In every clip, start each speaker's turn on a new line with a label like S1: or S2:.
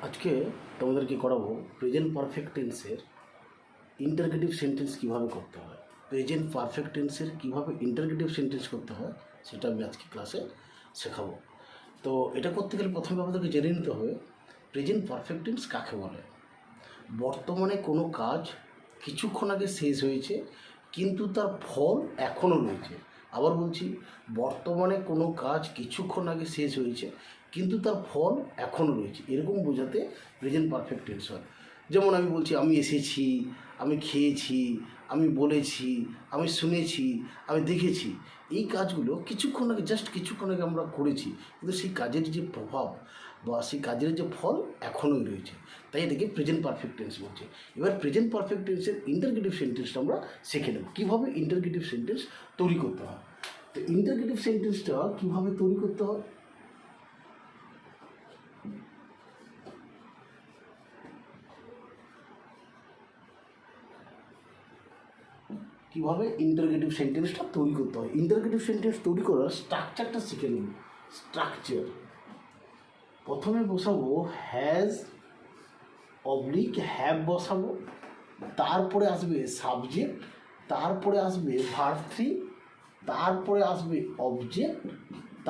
S1: আজকে তোমাদেরকে করাবো প্রেজেন্ট পারফেক্ট টেন্সের ইন্টারগেটিভ সেন্টেন্স কীভাবে করতে হয়। প্রেজেন্ট পারফেক্ট টেন্সের কীভাবে ইন্টারগেটিভ সেন্টেন্স করতে হয় সেটা আমি আজকে ক্লাসে শেখাবো। তো এটা করতে গেলে প্রথমে আমাদেরকে জেনে নিতে হবে প্রেজেন্ট পারফেক্ট টেন্স কাকে বলে। বর্তমানে কোনো কাজ কিছুক্ষণ আগে শেষ হয়েছে কিন্তু তার ফল এখনও রয়েছে। আবার বলছি, বর্তমানে কোনো কাজ কিছুক্ষণ আগে শেষ হয়েছে কিন্তু তার ফল এখনও রয়েছে, এরকম বোঝাতে প্রেজেন্ট পারফেক্ট টেন্স হয়। যেমন আমি বলছি আমি এসেছি, আমি খেয়েছি, আমি বলেছি, আমি শুনেছি, আমি দেখেছি। এই কাজগুলো কিছুক্ষণ আগে, জাস্ট কিছুক্ষণ আগে আমরা করেছি, কিন্তু সেই কাজের যে প্রভাব বা সেই কাজের যে ফল এখনই রয়েছে, তাই এটাকে প্রেজেন্ট পারফেক্ট টেন্স বলছে। এবার প্রেজেন্ট পারফেক্ট টেন্সের ইন্টারগেটিভ সেন্টেন্সটা আমরা শিখে নেব কীভাবে ইন্টারগেটিভ সেন্টেন্স তৈরি করতে হয়। তো ইন্টারগেটিভ সেন্টেন্সটা কীভাবে তৈরি করতে হয়, কীভাবে ইন্টারগেটিভ সেন্টেন্সটা তৈরি করতে হয়। ইন্টারগেটিভ সেন্টেন্স তৈরি করার স্ট্রাকচারটা শিখে নেব। স্ট্রাকচার প্রথমে বসাবো হ্যাজ অবলিক হ্যাভ বসাবো, তারপরে আসবে সাবজেক্ট, তারপরে আসবে ভার্ব থ্রি, তারপরে আসবে অবজেক্ট,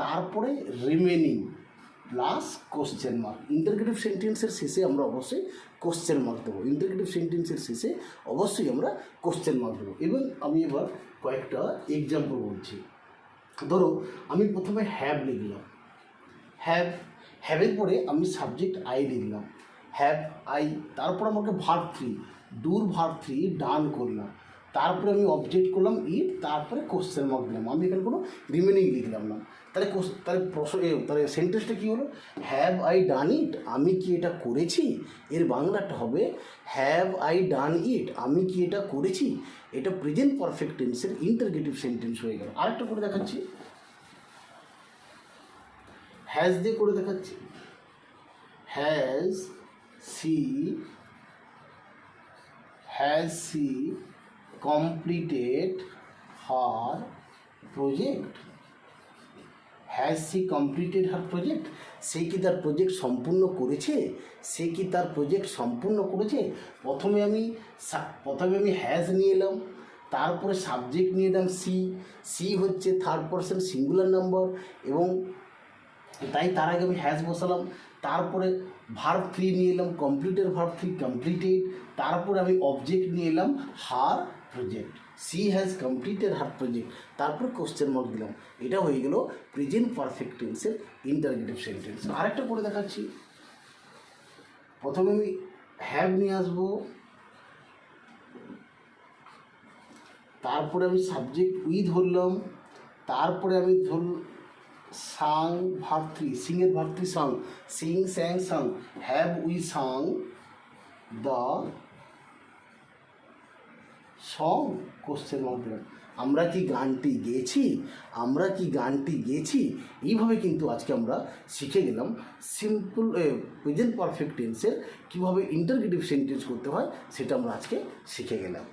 S1: তারপরে remaining plus question mark. Interrogative সেন্টেন্সের শেষে আমরা অবশ্যই কোশ্চেন মার্ক দেবো। ইন্টারগেটিভ সেন্টেন্সের শেষে অবশ্যই আমরা কোশ্চেন মার্ক দেবো। এবং আমি এবার কয়েকটা এক্সাম্পল বলছি। ধরো আমি প্রথমে হ্যাভ লিখলাম, হ্যাভের পরে আমি সাবজেক্ট আই লিখলাম, হ্যাভ আই, তারপর আমাকে ভার্ব থ্রি, ডুর ভার্ব থ্রি ডান করলাম, তারপরে আমি অবজেক্ট করলাম ইট, তারপরে কোশ্চেন মার্ক দিলাম। আমি এখানে কোনো রিমেনিং লিখলাম না। তাহলে তাহলে সেন্টেন্সটা কী হলো, হ্যাভ আই ডান ইট, আমি কি এটা করেছি। এর বাংলাটা হবে হ্যাভ আই ডান ইট, আমি কি এটা করেছি। এটা প্রেজেন্ট পারফেক্ট টেন্সের ইন্টারগেটিভ সেন্টেন্স হয়ে গেল। আরেকটা করে দেখাচ্ছি, হ্যাজ দিয়ে করে দেখাচ্ছি। Has she completed her project. Has she completed her project, সে কি তার প্রজেক্ট সম্পূর্ণ করেছে, সে কি তার প্রজেক্ট সম্পূর্ণ করেছে। প্রথমে আমি হ্যাজ নিয়ে এলাম, তারপরে সাবজেক্ট নিয়ে এলাম সি হচ্ছে থার্ড পারসন সিঙ্গুলার নাম্বার, এবং তাই তার আগে আমি হ্যাজ বসালাম। তারপরে ভার্ব থ্রি নিয়ে এলাম, কমপ্লিটেড ভার্ব থ্রি কমপ্লিটেড, তারপরে আমি অবজেক্ট নিয়ে এলাম her project, she has completed her project, তারপরে কোশ্চেন মার্ক দিলাম। এটা হয়ে গেল প্রেজেন্ট পারফেক্ট টেন্সের ইন্টারগেটিভ সেন্টেন্স। আরেকটা করে দেখাচ্ছি। প্রথমে আমি হ্যাভ নিয়ে আসবো, তারপরে আমি সাবজেক্ট উই ধরলাম, তারপরে আমি সাং ভার্ব থ্রি, সিংয়ের verb three sung, sing sang sung, have we sung the song, question mark দিলাম। আমরা কি গানটি গেয়েছি। এইভাবে কিন্তু আজকে আমরা শিখে গেলাম সিম্পল প্রেজেন্ট পারফেক্ট টেন্সের কীভাবে ইন্টারগেটিভ সেন্টেন্স করতে হয়, সেটা আমরা আজকে শিখে গেলাম।